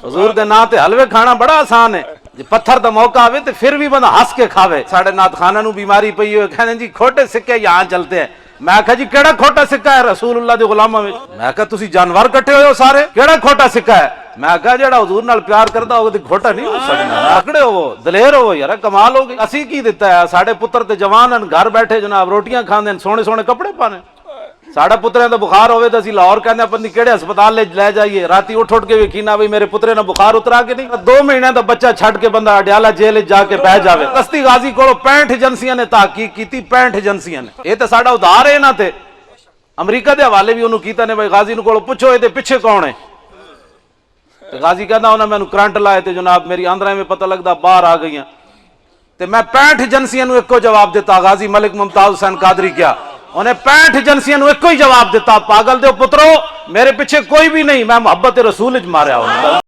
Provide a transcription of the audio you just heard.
हजूर दे नां ते हलवे खाना बड़ा आसान है। जे पत्थर दा मौका आवे तो फिर भी बंदा हस के खावे। साढ़े नाथ खाना नू बीमारी पई हो, कहने जी खोटे सिक्के यहाँ चलते हैं। मैं कहा जी केड़ा खोटा सिक्का है रसूलुल्लाह दे गुलामां विच? मैं कहा तुसी जानवर कट्टे हो सारे, केड़ा खोटा सिक्का है? मैं कहा जेड़ा हुजूर नाल प्यार करदा होवे ते खोटा नहीं हो सकदा। आकड़े हो दलेर हो यार, कमाल हो गई। असी की दिता है? साडे पुत्र ते जवान हैं, घर बैठे जनाब रोटियां खांदे हैं, सोने सोने कपड़े पाने। साढ़ा पुत्रे का बुखार होवे तो असीं लाहौर कहने अपनी केड़े हस्पताल ले जाइए, राती उठ के वेखीना भी मेरे पुत्रे ने बुखार उतरा के नहीं। 2 महीने का बच्चा छड़ के बंदा अडियाला जेल जाके बह जावे। कस्ती गाजी को 65 एजेंसियां ने तहकीक की, 65 एजेंसियां ने। यह तो साडा उधार है ना। ते अमरीका के हवाले भी उन्होंने कीता ने, भाई गाजी को पुछो ये पिछे कौन है। तो गाजी कहता उन्हें मैंने करंट लाए थे जनाब, मेरी आंदरा में पता लगता बाहर आ गई। तो मैं 65 एजेंसियां को एको जवाब दिता, गाजी मलिक मुमताज हुसैन कादरी क्या उन्हें 65 एजेंसियां को एको ही जवाब दिता, पागल दे पुत्रो मेरे पिछे कोई भी नहीं, मैं मुहब्बत रसूल च मारिया।